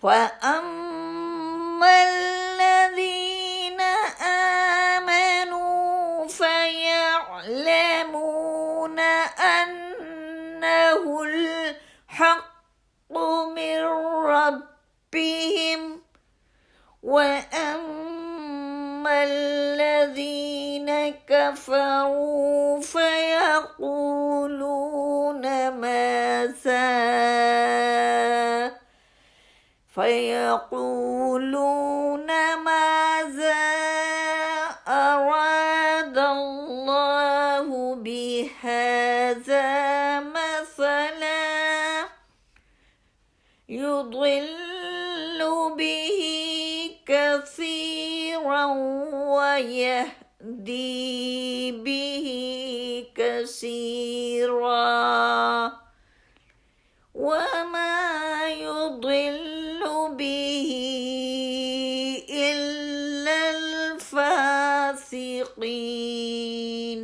فَأَمَّا الَّذِينَ آمَنُوا فَيَعْلَمُونَ أَنَّهُ الْحَقُّ مِنْ رَبِّهِمْ وَأَمَّا الَّذِينَ كَفَرُوا فَيَقُولُونَ ماذا أراد الله بهذا مثلا يضل به كثيرا ويهدي به كثيرا وما يضل به إلا الفاسقين۔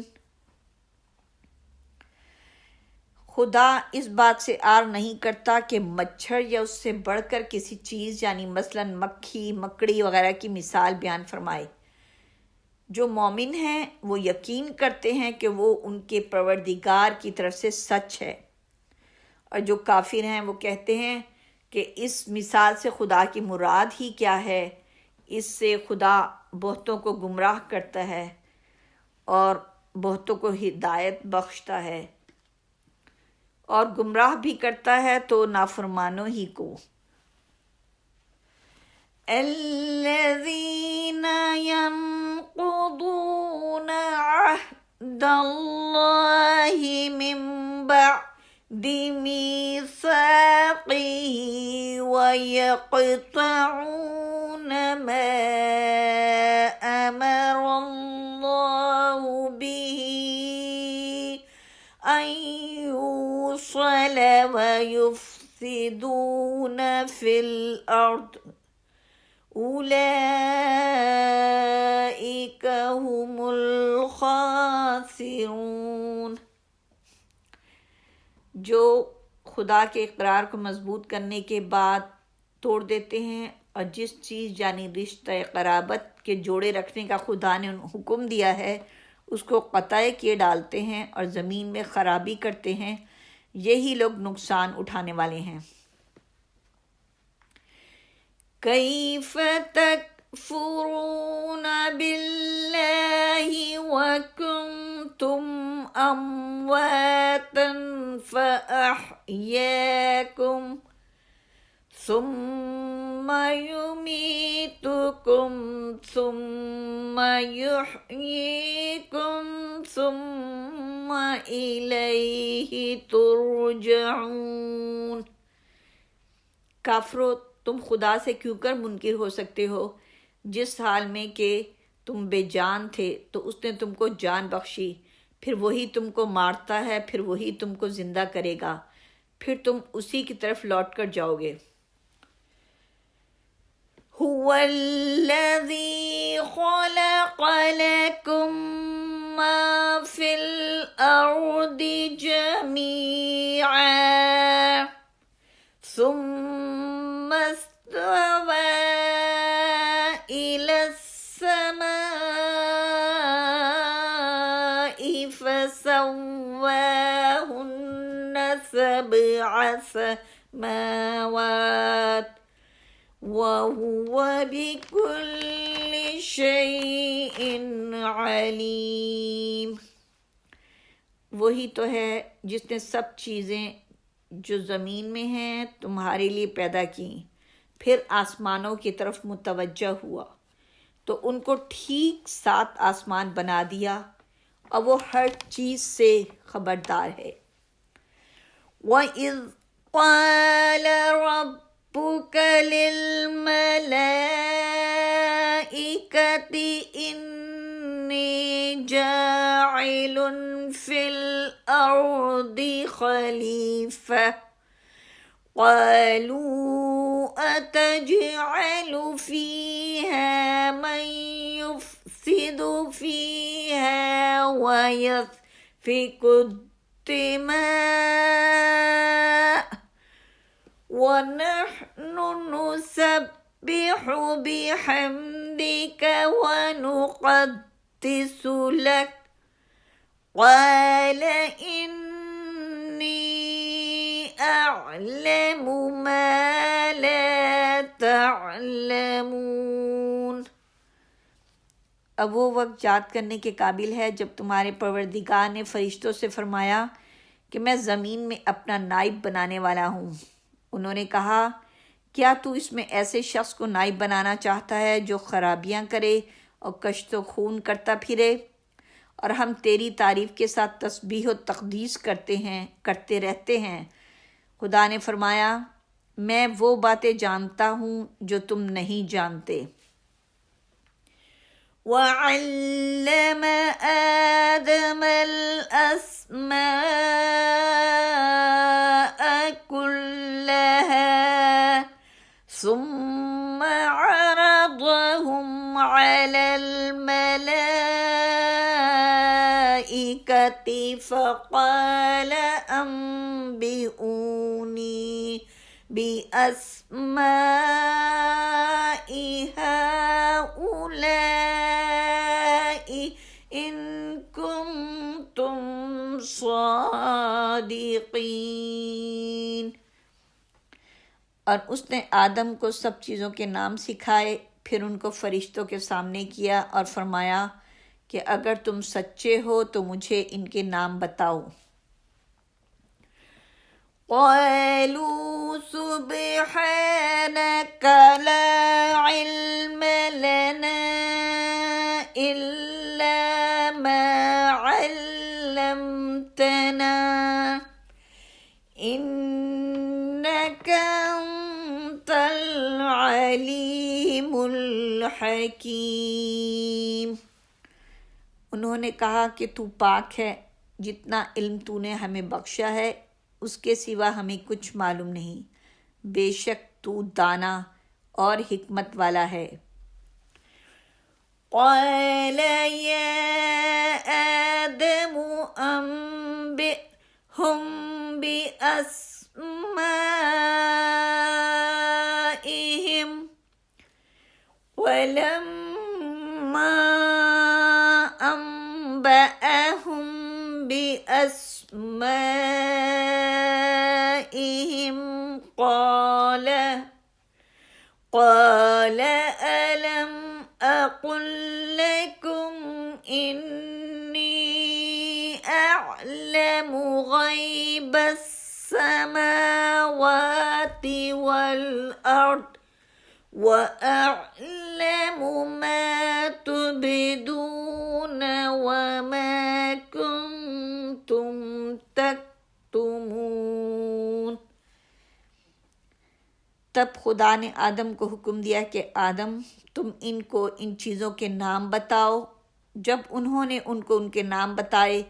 خدا اس بات سے آر نہیں کرتا کہ مچھر یا اس سے بڑھ کر کسی چیز یعنی مثلا مکھی مکڑی وغیرہ کی مثال بیان فرمائے۔ جو مومن ہیں وہ یقین کرتے ہیں کہ وہ ان کے پروردگار کی طرف سے سچ ہے، اور جو کافر ہیں وہ کہتے ہیں کہ اس مثال سے خدا کی مراد ہی کیا ہے، اس سے خدا بہتوں کو گمراہ کرتا ہے اور بہتوں کو ہدایت بخشتا ہے اور گمراہ بھی کرتا ہے تو نافرمانوں ہی کو۔ الذین ينقضون عہد اللہ من بعد میثاقہ ویقطعون ما امر اللہ به ان يوصل ويفسدون في الارض اولئک هم الخاسرون۔ جو خدا کے اقرار کو مضبوط کرنے کے بعد توڑ دیتے ہیں اور جس چیز یعنی رشتہ قرابت کے جوڑے رکھنے کا خدا نے حکم دیا ہے اس کو قطع کیے ڈالتے ہیں اور زمین میں خرابی کرتے ہیں، یہی لوگ نقصان اٹھانے والے ہیں۔ کیف تکفرون باللہ وکنتم امواتا فاحیاکم ثم یمیتکم ثم یحییکم ثم الیہ ترجعون۔ کافرو، تم خدا سے کیوں کر منکر ہو سکتے ہو جس حال میں کہ تم بے جان تھے تو اس نے تم کو جان بخشی، پھر وہی تم کو مارتا ہے، پھر وہی تم کو زندہ کرے گا، پھر تم اسی کی طرف لوٹ کر جاؤ گے۔ هو الذی خلق لکم ما فی الارض جمیعا ثم استوى إلى السماء فسواهن سبع سماوات وهو بكل شيء عليم۔ وہی تو ہے جس نے سب چیزیں جو زمین میں ہیں تمہارے لیے پیدا کی، پھر آسمانوں کی طرف متوجہ ہوا تو ان کو ٹھیک 7 آسمان بنا دیا اور وہ ہر چیز سے خبردار ہے۔ وَإِذْ قَالَ رَبُّكَ لِلْمَلَائِكَةِ إِنِّي جَاعِلٌ فِي الْأَرْضِ خَلِيفَةً قالوا أتجعل فيها من يفسد فيها ويسفك الدماء وَنَحْنُ نُسَبِّحُ بِحَمْدِكَ وَنُقَدِّسُ لَكَ قَالَ إِنِّي أَعْلَمُ مَا لَا تَعْلَمُونَ۔ اب وہ وقت یاد کرنے کے قابل ہے جب تمہارے پروردگار نے فرشتوں سے فرمایا کہ میں زمین میں اپنا نائب بنانے والا ہوں۔ انہوں نے کہا کیا تو اس میں ایسے شخص کو نائب بنانا چاہتا ہے جو خرابیاں کرے اور کشت و خون کرتا پھرے؟ اور ہم تیری تعریف کے ساتھ تسبیح و تقدیس کرتے رہتے ہیں۔ خدا نے فرمایا میں وہ باتیں جانتا ہوں جو تم نہیں جانتے۔ وَعَلَّمَ آدَمَ الْأَسْمَاءَ كُلَّهَا ثُمَّ عَرَضَهُمْ عَلَى الْمَلَائِكَةِ فَقَالَ أَنبِئُونِي بِأَسْمَاءِ هَؤُلَاءِ إِن كُنتُمْ صَادِقِينَ۔ اور اس نے آدم کو سب چیزوں کے نام سکھائے، پھر ان کو فرشتوں کے سامنے کیا اور فرمایا کہ اگر تم سچے ہو تو مجھے ان کے نام بتاؤ۔ قَالُوا سُبْحَانَكَ لَا عِلْمَ لَنَا إِلَّا مَا عَلَّمْتَنَا إِنَّكَ أَنْتَ الْعَلِيمُ الْحَكِيمُ۔ انہوں نے کہا کہ تو پاک ہے، جتنا علم تو نے ہمیں بخشا ہے اس کے سوا ہمیں کچھ معلوم نہیں، بے شک تو دانا اور حکمت والا ہے۔ قَالَ يَا آدَمُ أَنبِئْهُم بِأَسْمَائِهِمْ وَلَمَّا أَنبَأَهُم بِأَسْمَائِهِمْ قَالَ أَلَمْ أَقُل لَّكُمْ إِنِّي أَعْلَمُ غَيْبَ السَّمَاوَاتِ وَالْأَرْضِ وَأَعْلَمُ مَا تُبْدُونَ وَمَا كُنتُمْ تَكْتُمُونَ۔ تب خدا نے آدم کو حکم دیا کہ آدم تم ان کو ان چیزوں کے نام بتاؤ۔ جب انہوں نے ان کو ان کے نام بتائے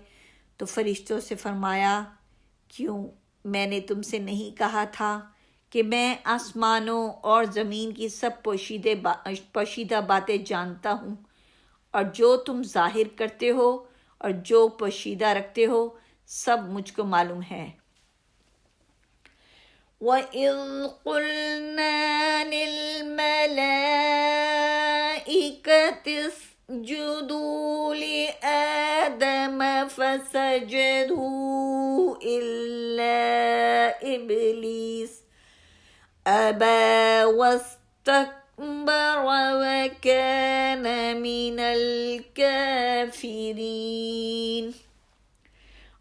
تو فرشتوں سے فرمایا کیوں میں نے تم سے نہیں کہا تھا کہ میں آسمانوں اور زمین کی سب پوشیدہ باتیں جانتا ہوں، اور جو تم ظاہر کرتے ہو اور جو پوشیدہ رکھتے ہو سب مجھ کو معلوم ہے۔ وَإِذْ قُلْنَا لِلْمَلَائِكَةِ اسْجُدُوا لِآدَمَ فَسَجَدُوا إِلَّا إِبْلِيسَ أَبَى وَاسْتَكْبَرَ وَكَانَ مِنَ الْكَافِرِينَ۔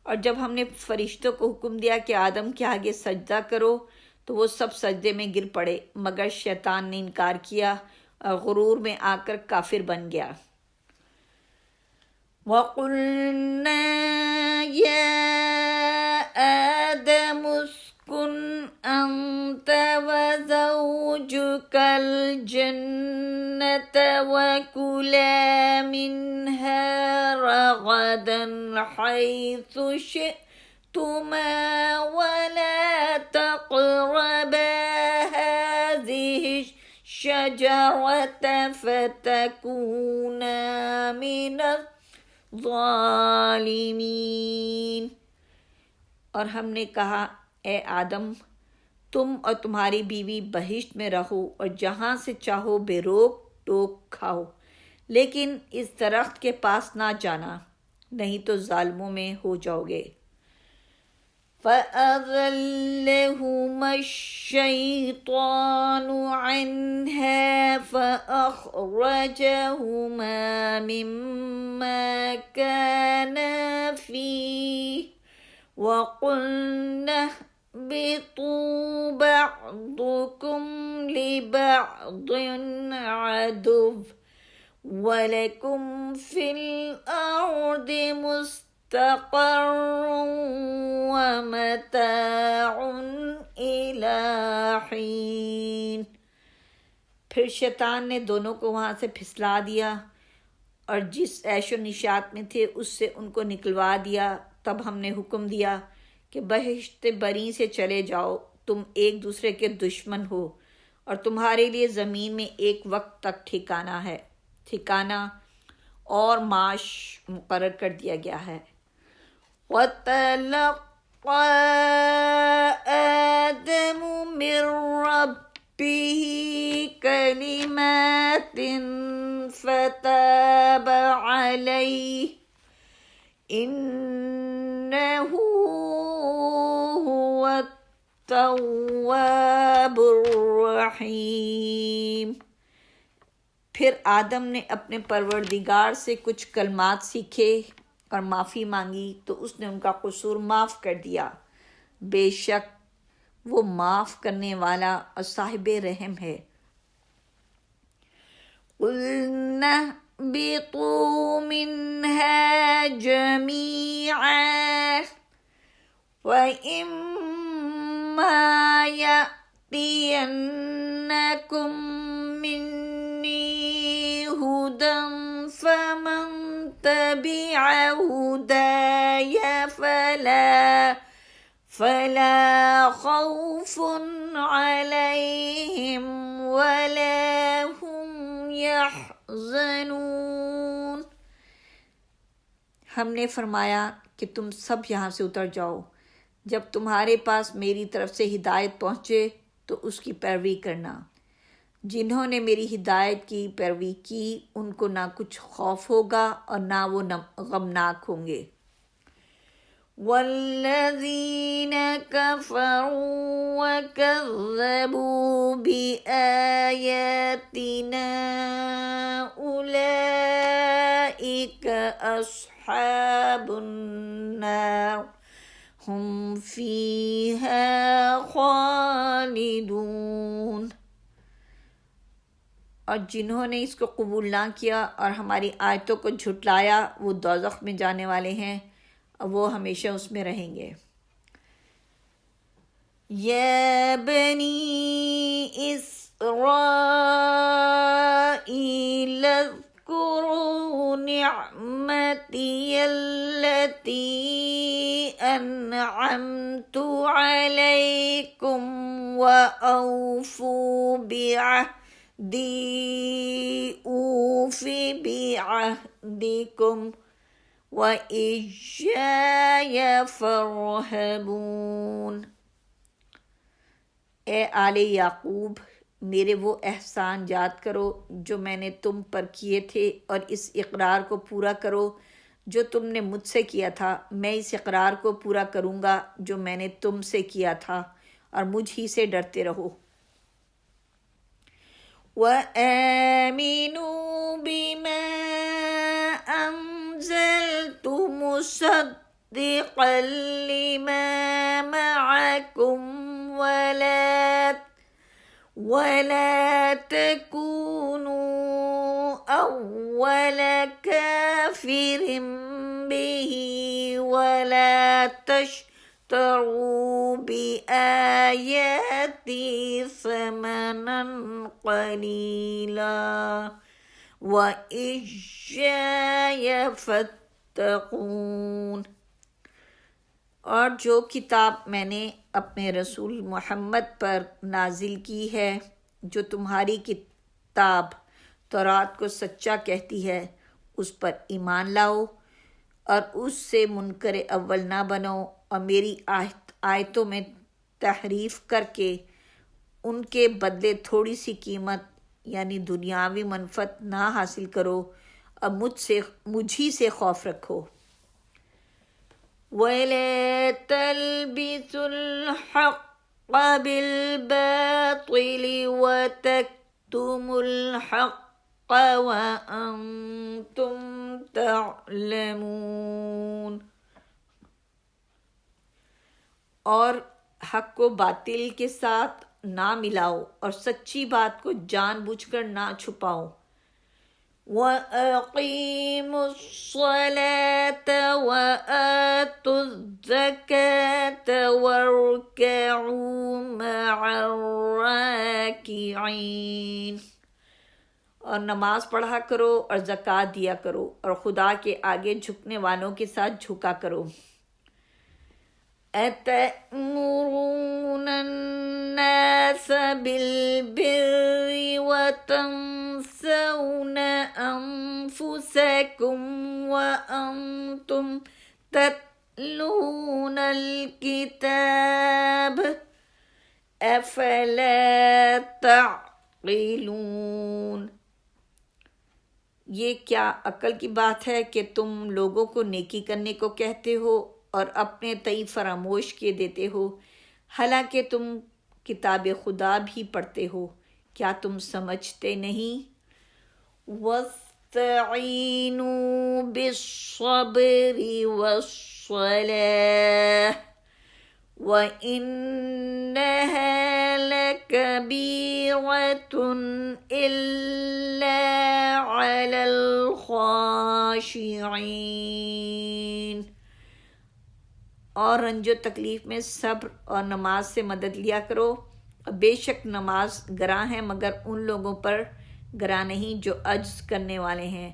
اور جب ہم نے فرشتوں کو حکم دیا کہ آدم کے آگے سجدہ کرو تو وہ سب سجدے میں گر پڑے، مگر شیطان نے انکار کیا اور غرور میں آ کر کافر بن گیا۔ وَقُلْنَا يَا آدَمُ اسْكُنْ أَنْتَ وَزَوْجُكَ الْجَنَّةَ وَكُلَا مِنْهَا رَغَدًا حَيْثُ شِئْتُمَا وَلَا تَقْرَبَا هَذِهِ الشَّجَرَةَ فَتَكُونَا مِنَ الظَّالِمِينَ۔ اور ہم نے کہا اے آدم تم اور تمہاری بیوی بہشت میں رہو اور جہاں سے چاہو بے روک ٹوک کھاؤ، لیکن اس درخت کے پاس نہ جانا، نہیں تو ظالموں میں ہو جاؤ گے۔ فَأَزَلَّهُمَا الشَّيْطَانُ عَنْهَا فَأَخْرَجَهُمَا مِمَّا كَانَا فِيهِ وَقُلْنَا اهْبِطُوا بَعْضُكُمْ لِبَعْضٍ عَدُوٌّ وَلَكُمْ فِي الْأَرْضِ مُسْتَقَرٌّ وَمَتَاعٌ إِلَىٰ حِينٍ۔ پھر شیطان نے دونوں کو وہاں سے پھسلا دیا اور جس عیش و نشاط میں تھے اس سے ان کو نکلوا دیا۔ تب ہم نے حکم دیا کہ بہشت بری سے چلے جاؤ، تم ایک دوسرے کے دشمن ہو اور تمہارے لیے زمین میں ایک وقت تک ٹھکانہ اور معاش مقرر کر دیا گیا ہے۔ وَتَلَقَّى آدَمُ مِن رَّبِّهِ كَلِمَاتٍ فَتَابَ عَلَيْهِ إِنَّهُ هُوَ التَّوَّابُ الرَّحِيمُ۔ پھر آدم نے اپنے پروردگار سے کچھ کلمات سیکھے اور معافی مانگی تو اس نے ان کا قصور معاف کر دیا، بے شک وہ معاف کرنے والا اور صاحب رحم ہے۔ قُلْنَا اهْبِطُوا مِنْهَا جَمِيعًا وَإِمَّا يَأْتِيَنَّكُم مِّنِّي هُدًى فَمَن تَبِعَ هُدَايَ فَلَا خَوْفٌ عَلَيْهِمْ وَلَا هُمْ يَحْزَنُونَ۔ ہم نے فرمایا کہ تم سب یہاں سے اتر جاؤ، جب تمہارے پاس میری طرف سے ہدایت پہنچے تو اس کی پیروی کرنا۔ جنہوں نے میری ہدایت کی پیروی کی ان کو نہ کچھ خوف ہوگا اور نہ وہ غمناک ہوں گے۔ وَالَّذِينَ كَفَرُوا وَكَذَّبُوا بِآيَاتِنَا أُولَئِكَ أَصْحَابُ النَّارِ هُمْ فِيهَا خَالِدُونَ۔ اور جنہوں نے اس کو قبول نہ کیا اور ہماری آیتوں کو جھٹلایا وہ دوزخ میں جانے والے ہیں اور وہ ہمیشہ اس میں رہیں گے۔ یا بنی اسرائیل اذکروا نعمتی التي انعمت علیکم وأوفوا بعہدی اوف بعہدکم وإیاي فارہبون۔ اے آل یعقوب، میرے وہ احسان یاد کرو جو میں نے تم پر کیے تھے اور اس اقرار کو پورا کرو جو تم نے مجھ سے کیا تھا۔ میں اس اقرار کو پورا کروں گا جو میں نے تم سے کیا تھا اور مجھ ہی سے ڈرتے رہو۔ وَآمِنُوا بِمَا أَنزَلْتُ مُصَدِّقًا لِمَا مَعَكُمْ وَلَا تَكُونُوا أَوَّلَ كَافِرٍ بِهِ وَلَا تَشْتَرُوا بِآيَاتِي ثَمَنًا قَلِيلًا وَإِيَّايَ فَاتَّقُونِ۔ اور جو کتاب میں نے اپنے رسول محمد پر نازل کی ہے، جو تمہاری کتاب تورات کو سچا کہتی ہے، اس پر ایمان لاؤ اور اس سے منکر اول نہ بنو اور میری آیتوں میں تحریف کر کے ان کے بدلے تھوڑی سی قیمت یعنی دنیاوی منفعت نہ حاصل کرو، اب مجھی سے خوف رکھو۔ وَلَا تَلْبِسُوا الْحَقَّ بِالْبَاطِلِ وَتَكْتُمُوا الْحَقَّ وَأَنْتُمْ تَعْلَمُونَ۔ اور حق کو باطل کے ساتھ نہ ملاؤ اور سچی بات کو جان بوجھ کر نہ چھپاؤ۔ وَأَقِيمُوا الصَّلَاةَ وَآتُوا الزَّكَاةَ وَارْكَعُوا مَعَ الرَّاكِعِينَ۔ اور نماز پڑھا کرو اور زکوٰۃ دیا کرو اور خدا کے آگے جھکنے والوں کے ساتھ جھکا کرو۔ أَتَأْمُرُونَ النَّاسَ بِالْبِرِّ وَتَنْسَوْنَ أَنفُسَكُمْ وَأَنْتُمْ تَتْلُونَ الْكِتَابَ أَفَلَا تَعْقِلُونَ۔ یہ کیا عقل کی بات ہے کہ تم لوگوں کو نیکی کرنے کو کہتے ہو اور اپنے تئیں فراموش کیے دیتے ہو، حالانکہ تم کتاب خدا بھی پڑھتے ہو، کیا تم سمجھتے نہیں؟ وَاسْتَعِینُوا بِالصَّبْرِ وَالصَّلَاةِ وَإِنَّهَا لَكَبِيرَةٌ إِلَّا عَلَى الْخَاشِعِينَ۔ اور رنج و تکلیف میں صبر اور نماز سے مدد لیا کرو، اور بے شک نماز گراں ہے مگر ان لوگوں پر گراں نہیں جو عجز کرنے والے ہیں۔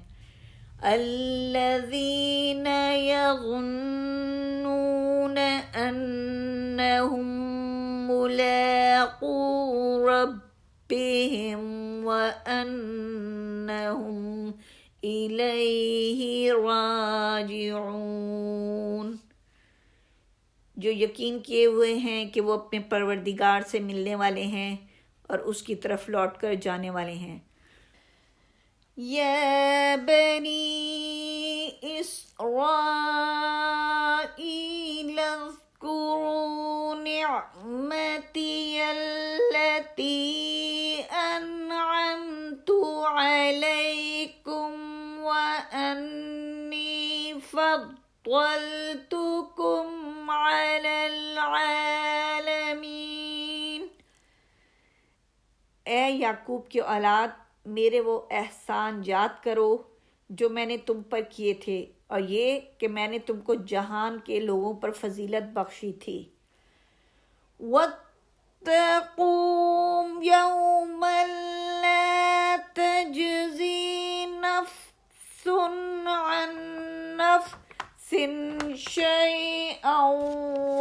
الَّذِينَ يَظُنُّونَ أَنَّهُم مُّلَاقُو رَبِّهِمْ وَأَنَّهُمْ إِلَيْهِ رَاجِعُونَ۔ جو یقین کیے ہوئے ہیں کہ وہ اپنے پروردگار سے ملنے والے ہیں اور اس کی طرف لوٹ کر جانے والے ہیں۔ یا بنی اسرائیل اذکروا نعمتی التي انعمت علیکم وانی فضلتکم علی العالمین۔ اے یعقوب کی اولاد، میرے وہ احسان یاد کرو جو میں نے تم پر کیے تھے، اور یہ کہ میں نے تم کو جہان کے لوگوں پر فضیلت بخشی تھی۔ وَاتَّقُوا يَوْمًا لَا تَجْزِي نَفْسٌ عَن نَفْسٍ شَيْئًا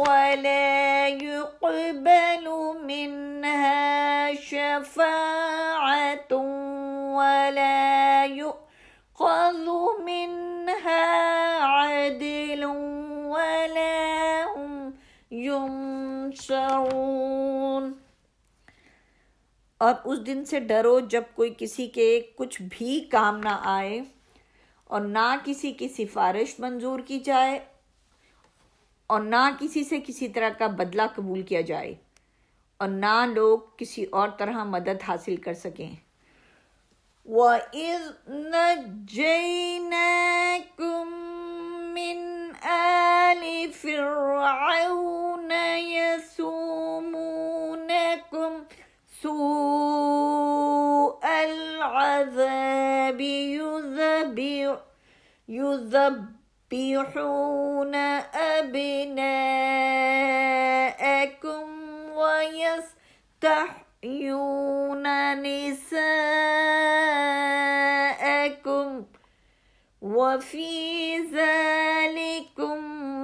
وَلَا يُقْبَلُ مِنْهَا شَفَاعَةٌ وَلَا يُؤْخَذُ مِنْهَا عَدْلٌ وَلَا هُمْ يُنصَرُونَ۔ اور اس دن سے ڈرو جب کوئی کسی کے کچھ بھی کام نہ آئے، اور نہ کسی کی سفارش منظور کی جائے، اور نہ کسی سے کسی طرح کا بدلہ قبول کیا جائے، اور نہ لوگ کسی اور طرح مدد حاصل کر سکیں۔ وَإِذْ نَجَّيْنَاكُمْ مِنْ آلِ فِرْعَوْنَ يَسُومُونَكُمْ سُوءَ الْعَذَابِ يُذَبِّحُونَ أَبْنَاءَكُمْ وَيَسْتَحْيُونَ نِسَاءَكُمْ وَفِي ذَلِكُمْ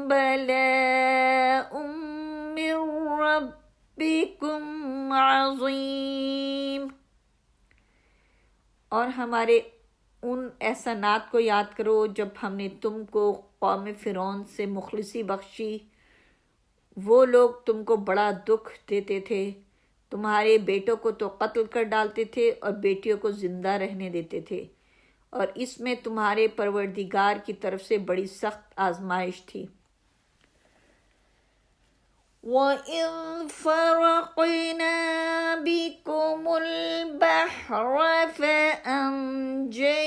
بَلَاءٌ مِّن رَبِّكُمْ عَظِيمٌ۔ اور ہمارے ان احسانات کو یاد کرو جب ہم نے تم کو قوم فرعون سے مخلصی بخشی، وہ لوگ تم کو بڑا دکھ دیتے تھے، تمہارے بیٹوں کو تو قتل کر ڈالتے تھے اور بیٹیوں کو زندہ رہنے دیتے تھے، اور اس میں تمہارے پروردگار کی طرف سے بڑی سخت آزمائش تھی۔ وَإِذْ فَرَقْنَا بِكُمُ الْبَحْرَ فَأَنْجَيْنَاكُمْ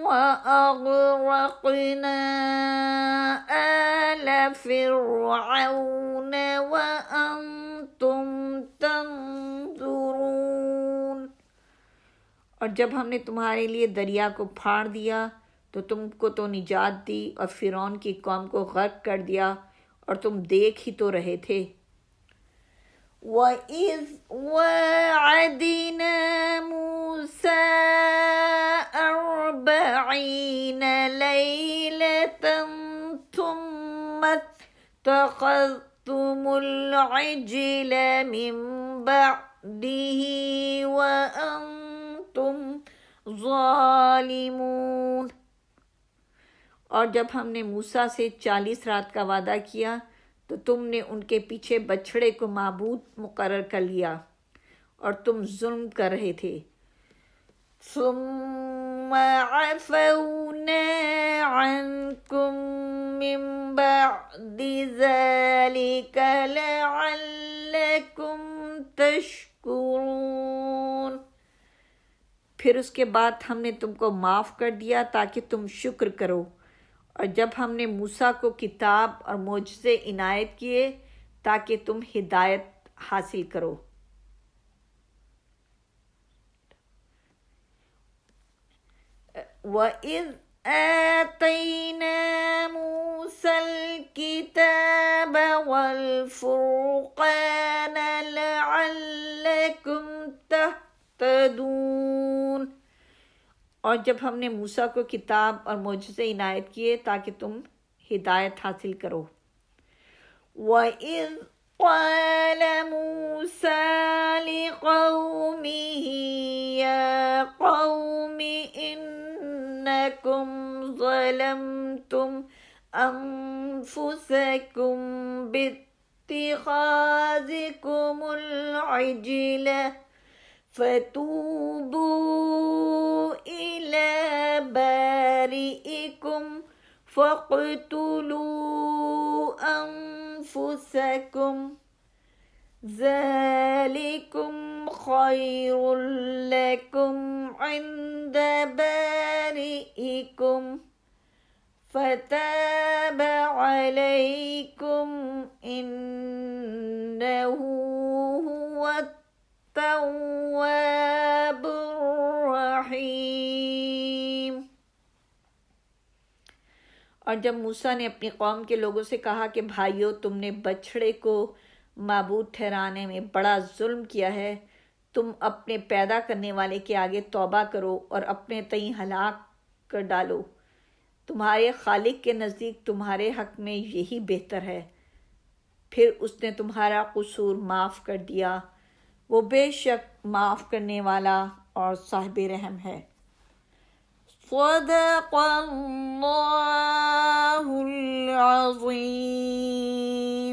وَأَغْرَقْنَا آلَ فِرْعَوْنَ وَأَنْتُمْ تَنْظُرُونَ۔ اور جب ہم نے تمہارے لیے دریا کو پھاڑ دیا تو تم کو تو نجات دی اور فرعون کی قوم کو غرق کر دیا، اور تم دیکھ ہی تو رہے تھے۔ وَإِذْ وَاعَدْنَا مُوسَىٰ 40 لَيْلَةً ثُمَّ اتَّخَذْتُمُ الْعِجْلَ مِن بَعْدِهِ وَأَنْتُمْ ظَالِمُونَ۔ اور جب ہم نے موسیٰ سے 40 رات کا وعدہ کیا تو تم نے ان کے پیچھے بچھڑے کو معبود مقرر کر لیا اور تم ظلم کر رہے تھے۔ ثُمَّ عَفَوْنَا عَنْكُمْ مِنْ بَعْدِ ذَلِكَ لَعَلَّكُمْ تَشْكُرُونَ۔ پھر اس کے بعد ہم نے تم کو معاف کر دیا تاکہ تم شکر کرو، اور جب ہم نے موسیٰ کو کتاب اور معجزے عنایت کیے تاکہ تم ہدایت حاصل کرو۔ وَإِذْ آتَيْنَا مُوسَى الْكِتَابَ وَالْفُرْقَانَ لَعَلَّكُمْ تَهْتَدُونَ۔ اور جب ہم نے موسیٰ کو کتاب اور معجزے عنایت کیے تاکہ تم ہدایت حاصل کرو۔ وَإِذْ قَالَ مُوسَىٰ لِقَوْمِهِ يَا قَوْمِ إِنَّكُمْ ظَلَمْتُمْ أَنفُسَكُمْ بِاتِّخَاذِكُمُ الْعِجْلَ فَتُوبُوا إِلَىٰ بَارِئِكُمْ فَاقْتُلُوا أَنفُسَكُمْ ذَلِكُمْ خَيْرٌ لَكُمْ عِندَ بَارِئِكُمْ فَتَابَ عَلَيْكُمْ إِنَّهُ هُوَ التَّوَّابُ الرَّحِيمُ۔ اور جب موسیٰ نے اپنی قوم کے لوگوں سے کہا کہ بھائیو، تم نے بچھڑے کو معبود ٹھہرانے میں بڑا ظلم کیا ہے، تم اپنے پیدا کرنے والے کے آگے توبہ کرو اور اپنے تئیں ہلاک کر ڈالو، تمہارے خالق کے نزدیک تمہارے حق میں یہی بہتر ہے۔ پھر اس نے تمہارا قصور معاف کر دیا، وہ بے شک معاف کرنے والا اور صاحب رحم ہے۔ صدق اللہ العظیم۔